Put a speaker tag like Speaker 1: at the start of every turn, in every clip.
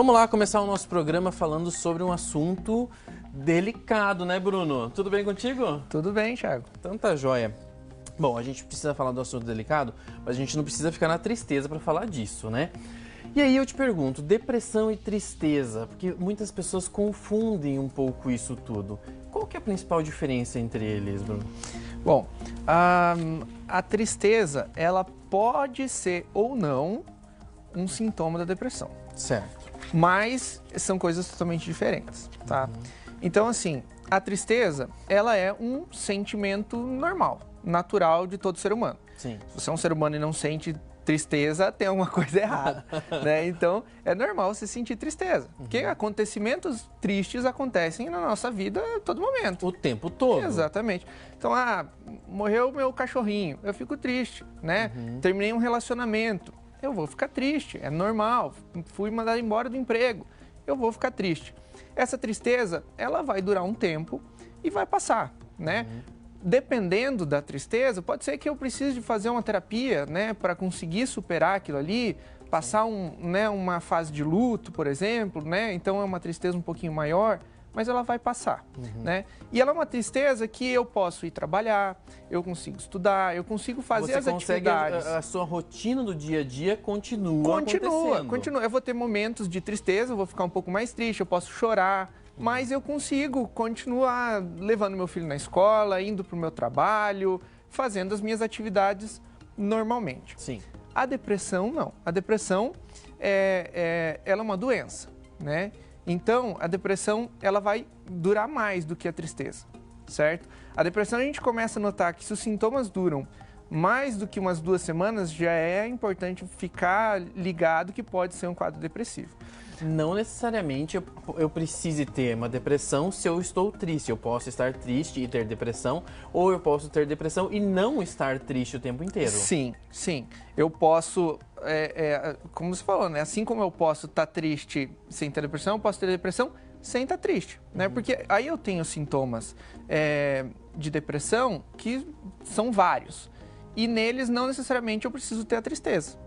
Speaker 1: Vamos lá começar o nosso programa falando sobre um assunto delicado, né, Bruno? Tudo bem contigo?
Speaker 2: Tudo bem, Thiago.
Speaker 1: Então tá joia. Bom, a gente precisa falar do assunto delicado, mas a gente não precisa ficar na tristeza para falar disso, né? E aí eu te pergunto, depressão e tristeza, porque muitas pessoas confundem um pouco isso tudo. Qual que é a principal diferença entre eles, Bruno?
Speaker 2: Bom, a tristeza, ela pode ser ou não um sintoma da depressão.
Speaker 1: Certo.
Speaker 2: Mas são coisas totalmente diferentes, tá? Então, assim, a tristeza, ela é um sentimento normal, natural de todo ser humano.
Speaker 1: Sim.
Speaker 2: Se você é um ser humano e não sente tristeza, tem alguma coisa errada, né? Então, é normal você sentir tristeza, porque acontecimentos tristes acontecem na nossa vida a todo momento.
Speaker 1: O tempo todo.
Speaker 2: Exatamente. Então, morreu meu cachorrinho, eu fico triste, né? Terminei um relacionamento, eu vou ficar triste, é normal. Fui mandado embora do emprego, eu vou ficar triste. Essa tristeza, ela vai durar um tempo e vai passar, né? Dependendo da tristeza, pode ser que eu precise de fazer uma terapia, né, para conseguir superar aquilo ali, passar uma fase de luto, por exemplo, né? Então é uma tristeza um pouquinho maior, mas ela vai passar, né? E ela é uma tristeza que eu posso ir trabalhar, eu consigo estudar, eu consigo fazer as atividades.
Speaker 1: A sua rotina do dia a dia continua acontecendo.
Speaker 2: Continua. Eu vou ter momentos de tristeza, eu vou ficar um pouco mais triste, eu posso chorar, mas eu consigo continuar levando meu filho na escola, indo para o meu trabalho, fazendo as minhas atividades normalmente.
Speaker 1: Sim.
Speaker 2: A depressão, não. A depressão, ela é uma doença, né? Então, a depressão, ela vai durar mais do que a tristeza, certo? A depressão, a gente começa a notar que se os sintomas duram mais do que umas 2 semanas, já é importante ficar ligado que pode ser um quadro depressivo.
Speaker 1: Não necessariamente eu precise ter uma depressão se eu estou triste. Eu posso estar triste e ter depressão, ou eu posso ter depressão e não estar triste o tempo inteiro.
Speaker 2: Sim, sim. Eu posso, como você falou, né? Assim como eu posso estar triste sem ter depressão, eu posso ter depressão sem estar triste, né? Porque aí eu tenho sintomas de depressão que são vários. E neles não necessariamente eu preciso ter a tristeza,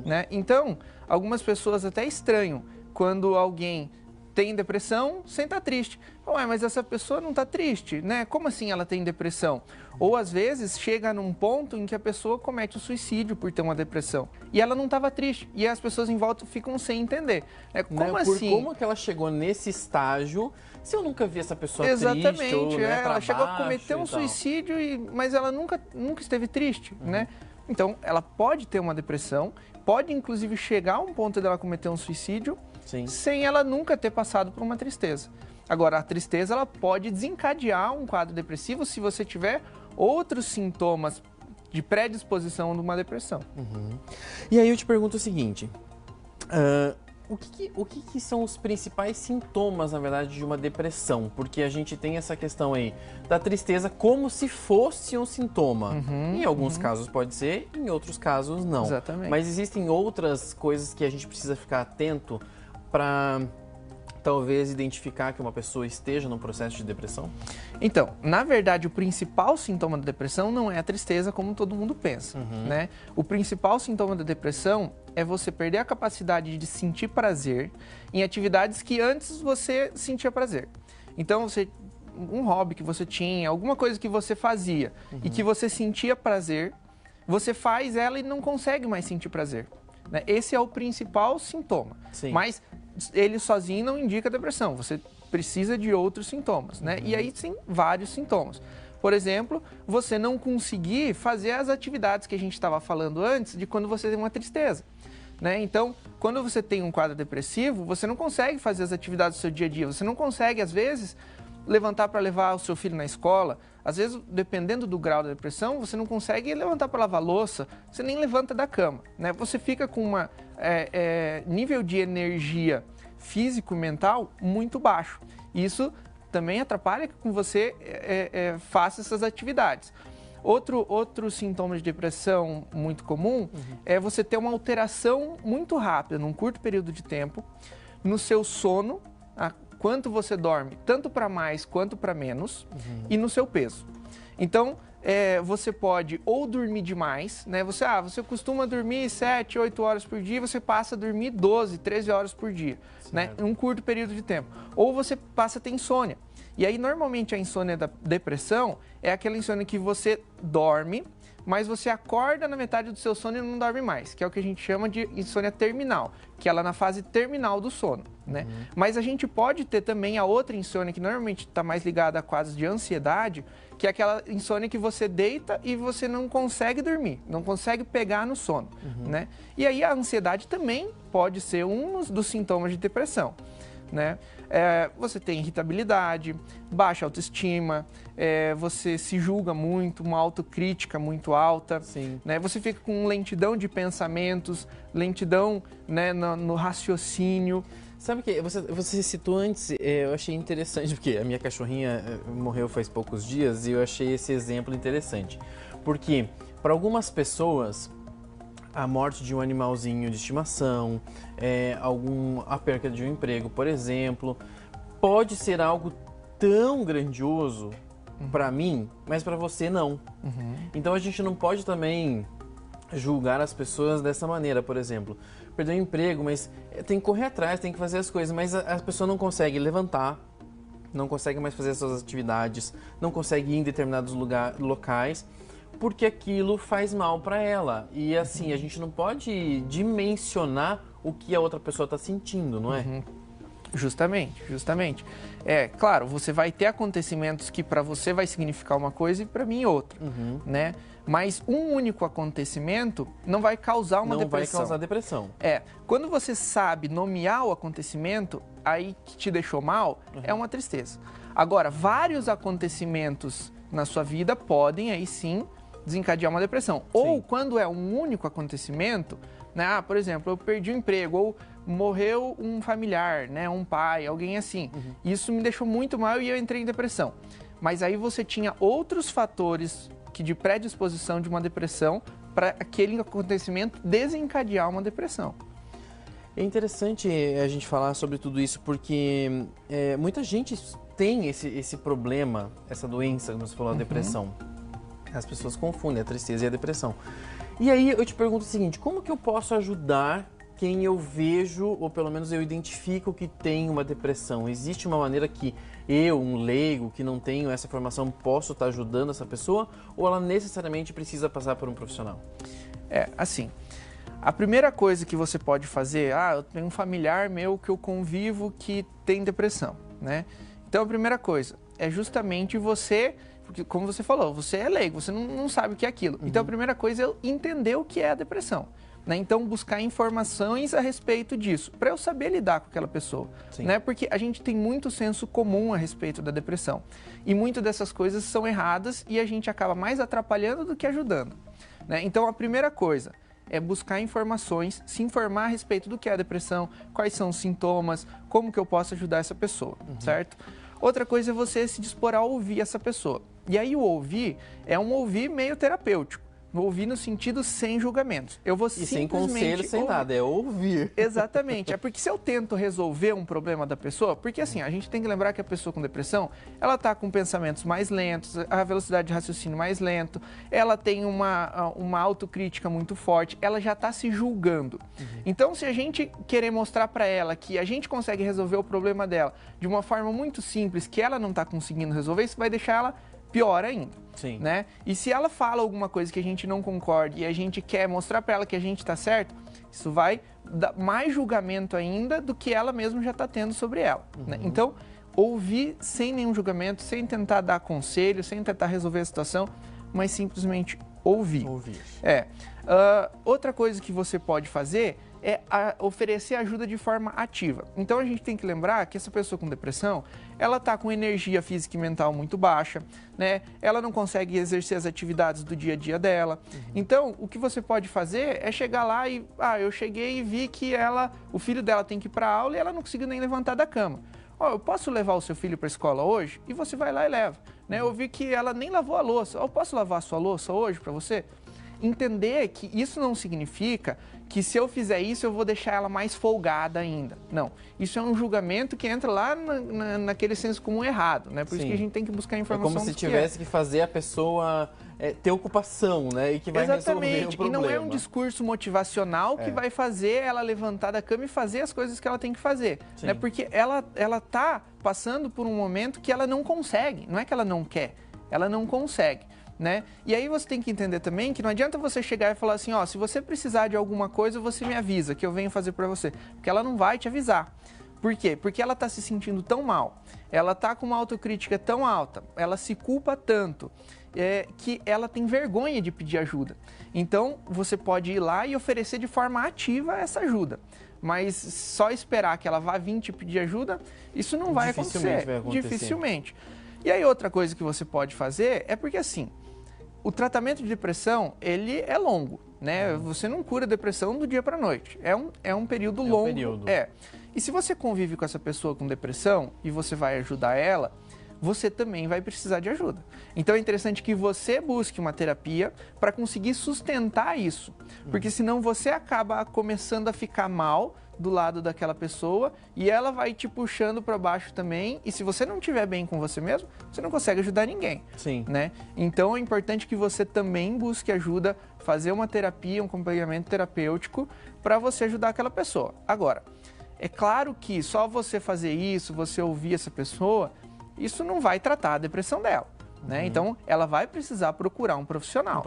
Speaker 2: né? Então, algumas pessoas até estranham quando alguém tem depressão sem estar triste. Ué, mas essa pessoa não está triste, né? Como assim ela tem depressão? Ou às vezes chega num ponto em que a pessoa comete o suicídio por ter uma depressão. E ela não estava triste. E as pessoas em volta ficam sem entender. Como assim?
Speaker 1: Como que ela chegou nesse estágio se eu nunca vi essa pessoa
Speaker 2: Exatamente,
Speaker 1: triste? Ou, né,
Speaker 2: ela chegou a cometer um
Speaker 1: e tal.
Speaker 2: suicídio, mas ela nunca esteve triste, né? Então, ela pode ter uma depressão, pode inclusive chegar a um ponto dela cometer um suicídio,
Speaker 1: Sim.
Speaker 2: sem ela nunca ter passado por uma tristeza. Agora, a tristeza ela pode desencadear um quadro depressivo se você tiver outros sintomas de predisposição de uma depressão.
Speaker 1: E aí eu te pergunto o seguinte, o que são os principais sintomas, na verdade, de uma depressão? Porque a gente tem essa questão aí da tristeza como se fosse um sintoma. Em alguns casos pode ser, em outros casos não.
Speaker 2: Exatamente.
Speaker 1: Mas existem outras coisas que a gente precisa ficar atento para talvez identificar que uma pessoa esteja num processo de depressão?
Speaker 2: Então, na verdade, o principal sintoma da depressão não é a tristeza, como todo mundo pensa, né? O principal sintoma da depressão é você perder a capacidade de sentir prazer em atividades que antes você sentia prazer. Então, um hobby que você tinha, alguma coisa que você fazia e que você sentia prazer, você faz ela e não consegue mais sentir prazer, né? Esse é o principal sintoma.
Speaker 1: Sim.
Speaker 2: Mas ele sozinho não indica depressão, você precisa de outros sintomas, né? E aí sim, vários sintomas. Por exemplo, você não conseguir fazer as atividades que a gente estava falando antes de quando você tem uma tristeza, né? Então, quando você tem um quadro depressivo, você não consegue fazer as atividades do seu dia a dia, você não consegue, às vezes, levantar para levar o seu filho na escola. Às vezes, dependendo do grau da depressão, você não consegue levantar para lavar louça, você nem levanta da cama, né? Você fica com um nível de energia físico e mental muito baixo. Isso também atrapalha que você faça essas atividades. Outro sintoma de depressão muito comum é você ter uma alteração muito rápida, num curto período de tempo, no seu sono, quanto você dorme, tanto para mais quanto para menos, e no seu peso. Então, você pode ou dormir demais, né? Você costuma dormir 7, 8 horas por dia, você passa a dormir 12, 13 horas por dia, né? Em um curto período de tempo. Ou você passa a ter insônia. E aí, normalmente, a insônia da depressão é aquela insônia que você dorme, mas você acorda na metade do seu sono e não dorme mais, que é o que a gente chama de insônia terminal, que ela é na fase terminal do sono, né? Mas a gente pode ter também a outra insônia, que normalmente está mais ligada a quadros de ansiedade, que é aquela insônia que você deita e você não consegue dormir, não consegue pegar no sono, né? E aí a ansiedade também pode ser um dos sintomas de depressão, né? Você tem irritabilidade, baixa autoestima, você se julga muito, uma autocrítica muito alta, né? Você fica com lentidão de pensamentos, lentidão, né, no raciocínio.
Speaker 1: Sabe que você citou antes, eu achei interessante, porque a minha cachorrinha morreu faz poucos dias e eu achei esse exemplo interessante. Porque para algumas pessoas, a morte de um animalzinho de estimação, a perca de um emprego, por exemplo, pode ser algo tão grandioso para mim, mas para você não. Então a gente não pode também julgar as pessoas dessa maneira, por exemplo. Perdeu o emprego, mas tem que correr atrás, tem que fazer as coisas, mas a pessoa não consegue levantar, não consegue mais fazer as suas atividades, não consegue ir em determinados locais, porque aquilo faz mal para ela. E assim, a gente não pode dimensionar o que a outra pessoa está sentindo, não é?
Speaker 2: Justamente. Claro, você vai ter acontecimentos que para você vai significar uma coisa e para mim outra, né? Mas um único acontecimento não vai causar uma depressão.
Speaker 1: Não vai causar depressão.
Speaker 2: Quando você sabe nomear o acontecimento, aí que te deixou mal, é uma tristeza. Agora, vários acontecimentos na sua vida podem aí sim desencadear uma depressão. Ou quando é um único acontecimento, né? Por exemplo, eu perdi o emprego, ou morreu um familiar, né? Um pai, alguém assim. Isso me deixou muito mal e eu entrei em depressão. Mas aí você tinha outros fatores de predisposição de uma depressão para aquele acontecimento desencadear uma depressão.
Speaker 1: É interessante a gente falar sobre tudo isso, porque muita gente tem esse problema, essa doença, como você falou, a depressão. As pessoas confundem a tristeza e a depressão. E aí eu te pergunto o seguinte, como que eu posso ajudar quem eu vejo, ou pelo menos eu identifico que tem uma depressão? Existe uma maneira que eu, um leigo, que não tenho essa formação, posso estar ajudando essa pessoa? Ou ela necessariamente precisa passar por um profissional?
Speaker 2: Assim, a primeira coisa que você pode fazer, eu tenho um familiar meu que eu convivo que tem depressão, né? Então a primeira coisa é justamente você, porque como você falou, você é leigo, você não sabe o que é aquilo. Então a primeira coisa é entender o que é a depressão. Né? Então, buscar informações a respeito disso, para eu saber lidar com aquela pessoa. Né? Porque a gente tem muito senso comum a respeito da depressão. E muitas dessas coisas são erradas e a gente acaba mais atrapalhando do que ajudando. Né? Então, a primeira coisa é buscar informações, se informar a respeito do que é a depressão, quais são os sintomas, como que eu posso ajudar essa pessoa, certo? Outra coisa é você se dispor a ouvir essa pessoa. E aí o ouvir é um ouvir meio terapêutico. Ouvir no sentido sem julgamentos. Eu vou simplesmente
Speaker 1: sem conselho, sem nada, é ouvir.
Speaker 2: Exatamente. É porque se eu tento resolver um problema da pessoa, porque assim, a gente tem que lembrar que a pessoa com depressão, ela está com pensamentos mais lentos, a velocidade de raciocínio mais lento, ela tem uma autocrítica muito forte, ela já está se julgando. Então, se a gente querer mostrar para ela que a gente consegue resolver o problema dela de uma forma muito simples, que ela não está conseguindo resolver, isso vai deixar ela pior ainda. Né? E se ela fala alguma coisa que a gente não concorda e a gente quer mostrar para ela que a gente está certo, isso vai dar mais julgamento ainda do que ela mesma já está tendo sobre ela. Né? Então, ouvir sem nenhum julgamento, sem tentar dar conselho, sem tentar resolver a situação, mas simplesmente ouvir. Outra coisa que você pode fazer é oferecer ajuda de forma ativa. Então a gente tem que lembrar que essa pessoa com depressão, ela está com energia física e mental muito baixa, né? Ela não consegue exercer as atividades do dia a dia dela. Então, o que você pode fazer é chegar lá e, eu cheguei e vi que o filho dela tem que ir para a aula e ela não conseguiu nem levantar da cama. Eu posso levar o seu filho para a escola hoje? E você vai lá e leva. Né? Eu vi que ela nem lavou a louça. Eu posso lavar a sua louça hoje para você? entender que isso não significa que se eu fizer isso eu vou deixar ela mais folgada ainda. Não, isso é um julgamento que entra lá naquele senso comum errado, né? Por isso que a gente tem que buscar informação.
Speaker 1: É como se tivesse que fazer a pessoa ter ocupação, né? E que vai resolver o problema.
Speaker 2: E não é um discurso motivacional que vai fazer ela levantar da cama e fazer as coisas que ela tem que fazer, né? Porque ela tá passando por um momento que ela não consegue, não é que ela não quer, ela não consegue. Né? E aí você tem que entender também que não adianta você chegar e falar assim, ó, se você precisar de alguma coisa, você me avisa que eu venho fazer para você, porque ela não vai te avisar. Por quê? Porque ela está se sentindo tão mal, ela está com uma autocrítica tão alta, ela se culpa tanto, que ela tem vergonha de pedir ajuda. Então, você pode ir lá e oferecer de forma ativa essa ajuda. Mas só esperar que ela vá vir te pedir ajuda, isso não vai acontecer. Dificilmente. E aí outra coisa que você pode fazer é porque assim, o tratamento de depressão, ele é longo, né? Você não cura a depressão do dia para a noite. É um período longo. E se você convive com essa pessoa com depressão e você vai ajudar ela, você também vai precisar de ajuda. Então é interessante que você busque uma terapia para conseguir sustentar isso. Porque senão você acaba começando a ficar mal do lado daquela pessoa e ela vai te puxando para baixo também, e se você não estiver bem com você mesmo, você não consegue ajudar ninguém. Né? Então é importante que você também busque ajuda, fazer uma terapia, um acompanhamento terapêutico para você ajudar aquela pessoa. Agora, é claro que só você fazer isso, você ouvir essa pessoa, isso não vai tratar a depressão dela. Né? Então, ela vai precisar procurar um profissional.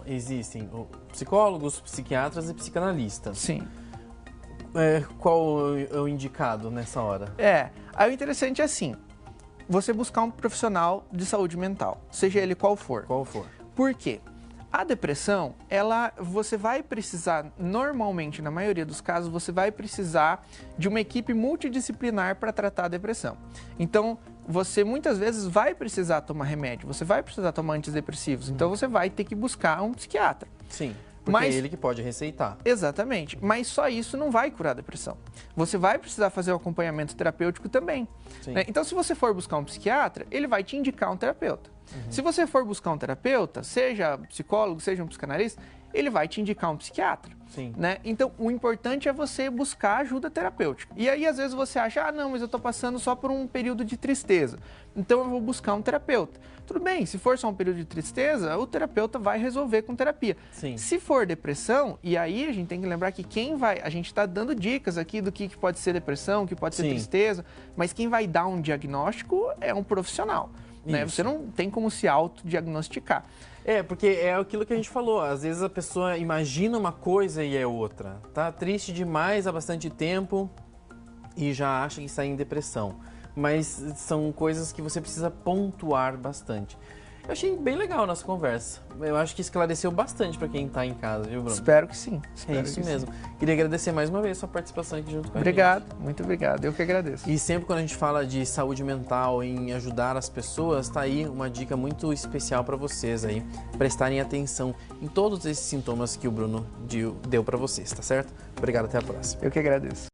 Speaker 1: Existem psicólogos, psiquiatras e psicanalistas.
Speaker 2: Sim.
Speaker 1: Qual é o indicado nessa hora?
Speaker 2: Aí o interessante é assim, você buscar um profissional de saúde mental, seja ele qual for. Por quê? A depressão, você vai precisar, normalmente, na maioria dos casos, você vai precisar de uma equipe multidisciplinar para tratar a depressão. Então, você muitas vezes vai precisar tomar remédio, você vai precisar tomar antidepressivos, então você vai ter que buscar um psiquiatra.
Speaker 1: Sim. Porque é ele que pode receitar.
Speaker 2: Exatamente. Mas só isso não vai curar a depressão. Você vai precisar fazer um acompanhamento terapêutico também. Né? Então, se você for buscar um psiquiatra, ele vai te indicar um terapeuta. Se você for buscar um terapeuta, seja psicólogo, seja um psicanalista, ele vai te indicar um psiquiatra. Né? Então, o importante é você buscar ajuda terapêutica. E aí, às vezes, você acha, não, mas eu estou passando só por um período de tristeza, então eu vou buscar um terapeuta. Tudo bem, se for só um período de tristeza, o terapeuta vai resolver com terapia. Se for depressão, e aí a gente tem que lembrar que a gente está dando dicas aqui do que pode ser depressão, o que pode ser tristeza, mas quem vai dar um diagnóstico é um profissional. Né? Você não tem como se autodiagnosticar.
Speaker 1: Porque é aquilo que a gente falou, às vezes a pessoa imagina uma coisa e é outra. Tá triste demais há bastante tempo e já acha que está em depressão. Mas são coisas que você precisa pontuar bastante. Eu achei bem legal a nossa conversa. Eu acho que esclareceu bastante para quem está em casa, viu, Bruno?
Speaker 2: Espero que sim.
Speaker 1: É isso mesmo. Queria agradecer mais uma vez a sua participação aqui junto com a gente.
Speaker 2: Obrigado, muito obrigado. Eu que agradeço.
Speaker 1: E sempre quando a gente fala de saúde mental, em ajudar as pessoas, tá aí uma dica muito especial para vocês aí, prestarem atenção em todos esses sintomas que o Bruno deu para vocês, tá certo? Obrigado, até a próxima.
Speaker 2: Eu que agradeço.